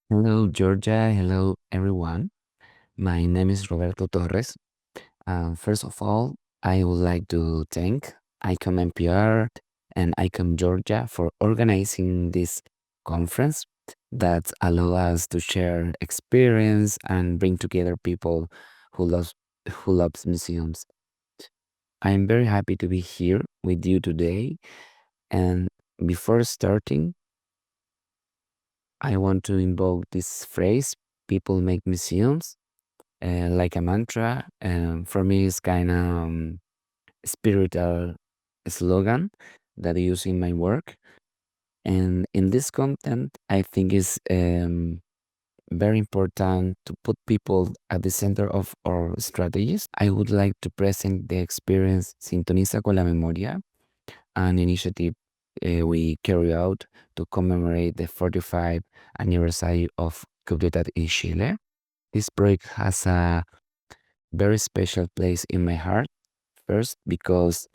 Hello, Georgia. Hello, everyone. My name is Roberto Torres. First of all, I would like to thank ICOM NPR and ICOM Georgia for organizing this conference that allow us to share experience and bring together people who loves museums. I'm very happy to be here with you today. And before starting, I want to invoke this phrase: "People make museums." Like a mantra. For me, it's kind of spiritual slogan that I use in my work. And in this content, I think it's very important to put people at the center of our strategies. I would like to present the experience Sintoniza con la Memoria, an initiative we carry out to commemorate the 45th anniversary of coup d'etat in Chile. This project has a very special place in my heart. First, because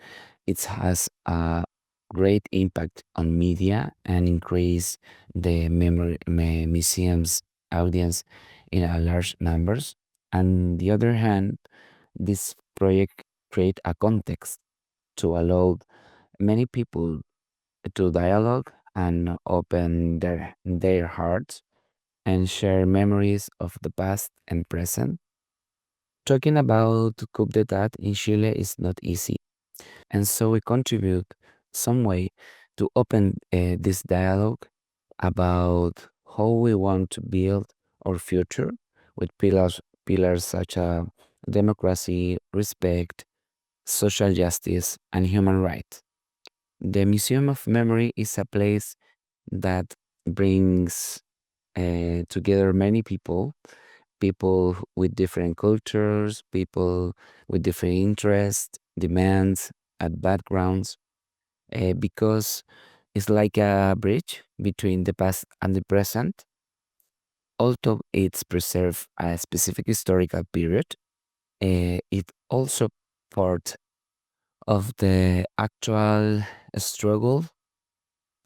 it has a great impact on media and increase the museum's audience in a large numbers. On the other hand, this project create a context to allow many people to dialogue and open their hearts and share memories of the past and present. Talking about coup d'etat in Chile is not easy, and so we contribute some way to open this dialogue about how we want to build our future with pillars such as democracy, respect, social justice, and human rights. The Museum of Memory is a place that brings together many people with different cultures, people with different interests, demands, and backgrounds, because it's like a bridge between the past and the present. Although it's preserved a specific historical period, it also part of the actual struggle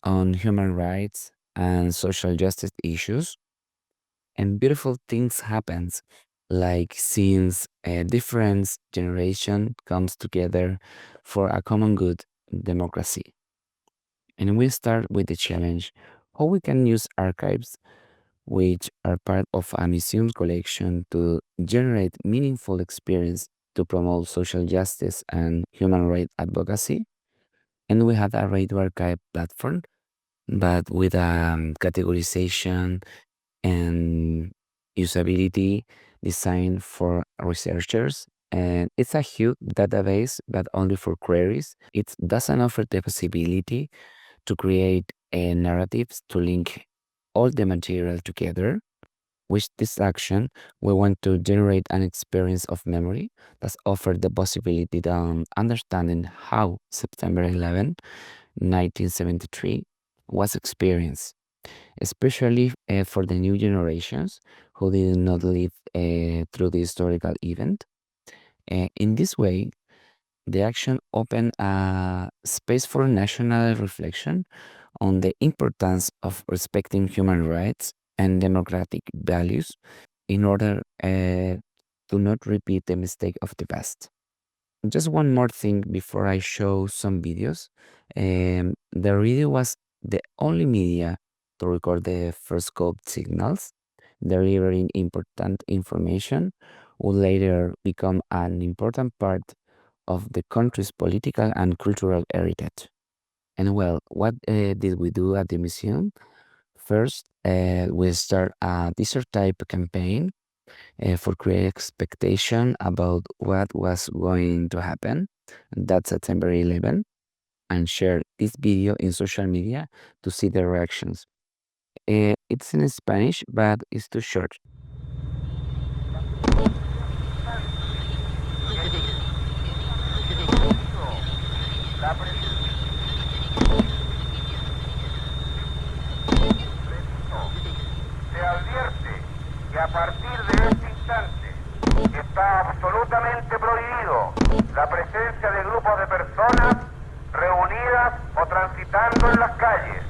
on human rights and social justice issues. And beautiful things happens, like since a different generation comes together for a common good, democracy. And we start with the challenge: how we can use archives, which are part of a museum collection, to generate meaningful experience to promote social justice and human rights advocacy. And we had a radio archive platform, but with categorization and usability designed for researchers. And it's a huge database, but only for queries. It doesn't offer the possibility to create narratives to link all the material together. With this action, we want to generate an experience of memory that offers the possibility of understanding how September 11, 1973 was experienced, especially for the new generations who did not live through the historical event. In this way, the action opened a space for national reflection on the importance of respecting human rights and democratic values in order to not repeat the mistake of the past. Just one more thing before I show some videos. The radio was the only media to record the first code signals, delivering important information will later become an important part of the country's political and cultural heritage. And well, what did we do at the museum? First, we start a desert type campaign for create expectation about what was going to happen that September 11, and share this video in social media to see the reactions. It's in Spanish, but it's too short. Se advierte que a partir de este instante está absolutamente prohibido la presencia de grupos de personas reunidas o transitando en las calles.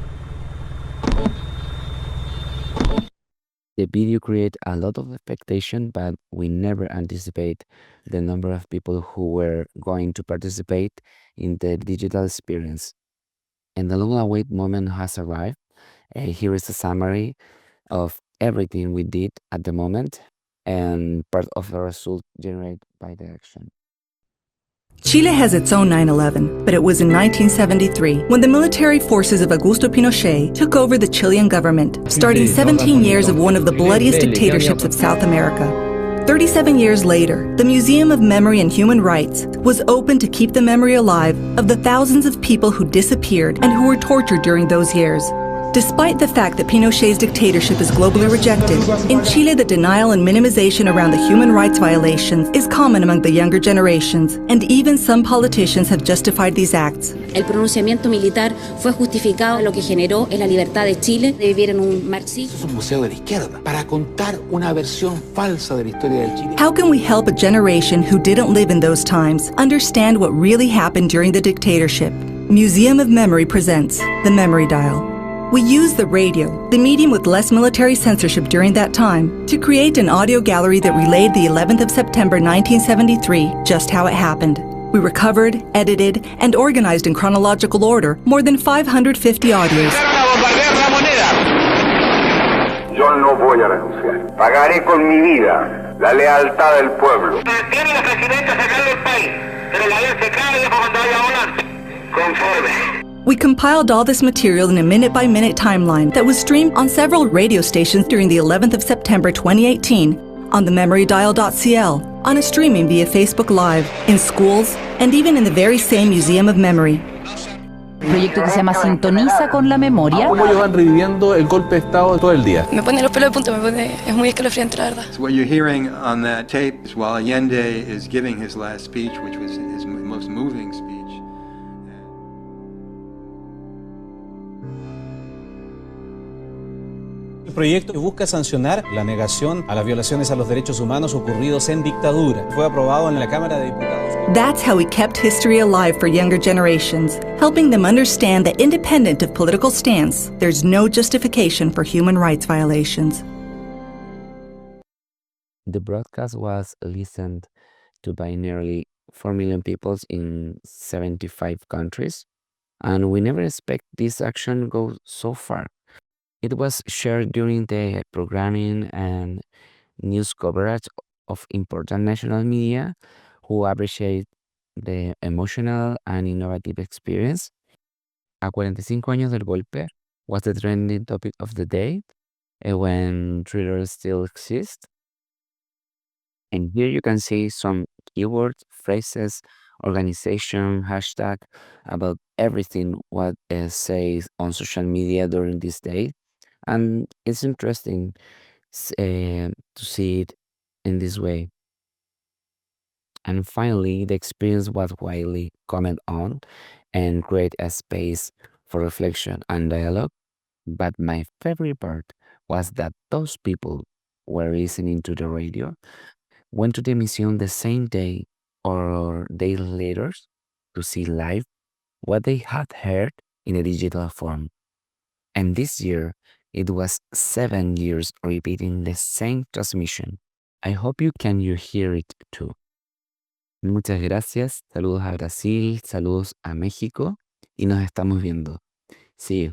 The video created a lot of expectation, but we never anticipate the number of people who were going to participate in the digital experience. And the long-awaited moment has arrived. Here is a summary of everything we did at the moment and part of the result generated by the action. Chile has its own 9/11, but it was in 1973 when the military forces of Augusto Pinochet took over the Chilean government, starting 17 years of one of the bloodiest dictatorships of South America. 37 years later, the Museum of Memory and Human Rights was open to keep the memory alive of the thousands of people who disappeared and who were tortured during those years. Despite the fact that Pinochet's dictatorship is globally rejected, in Chile the denial and minimization around the human rights violations is common among the younger generations, and even some politicians have justified these acts. El pronunciamiento militar fue justificado, lo que generó en la libertad de Chile de vivir en un marxismo. Es un museo de la izquierda para contar una versión falsa de la historia del Chile. How can we help a generation who didn't live in those times understand what really happened during the dictatorship? Museum of Memory presents The Memory Dial. We used the radio, the medium with less military censorship during that time, to create an audio gallery that relayed the 11th of September 1973, just how it happened. We recovered, edited, and organized in chronological order more than 550 audios. Yo no voy a renunciar. Pagaré con mi vida la lealtad del pueblo. Tiene la presidenta sacar del país, pero la vez se cae y después cuando vaya a volar, conforme. We compiled all this material in a minute-by-minute timeline that was streamed on several radio stations during the 11th of September 2018, on the memorydial.cl, on a streaming via Facebook Live, in schools, and even in the very same Museum of Memory. Un proyecto que se llama Sintoniza con la memoria. Cómo ellos van reviviendo el golpe de Estado todo el día. Me pone los pelos de punta, es muy escalofriante, la verdad. So what you're hearing on that tape is while Allende is giving his last speech, which was his most moving speech. El proyecto busca sancionar la negación a las violaciones a los derechos humanos ocurridos en dictadura. Fue aprobado en la Cámara de Diputados. That's how we kept history alive for younger generations, helping them understand that independent of political stance, there's no justification for human rights violations. The broadcast was listened to by nearly 4 million people in 75 countries, and we never expect this action go so far. It was shared during the programming and news coverage of important national media who appreciate the emotional and innovative experience. A 45 años del golpe was the trending topic of the day when thrillers still exist. And here you can see some keywords, phrases, organization, hashtag about everything what says on social media during this day. And it's interesting to see it in this way. And finally, the experience was widely commented on and create a space for reflection and dialogue. But my favorite part was that those people were listening to the radio, went to the museum the same day or days later to see live what they had heard in a digital form. And this year, it was 7 years repeating the same transmission. I hope you hear it too. Muchas gracias, saludos a Brasil, saludos a México y nos estamos viendo. See you.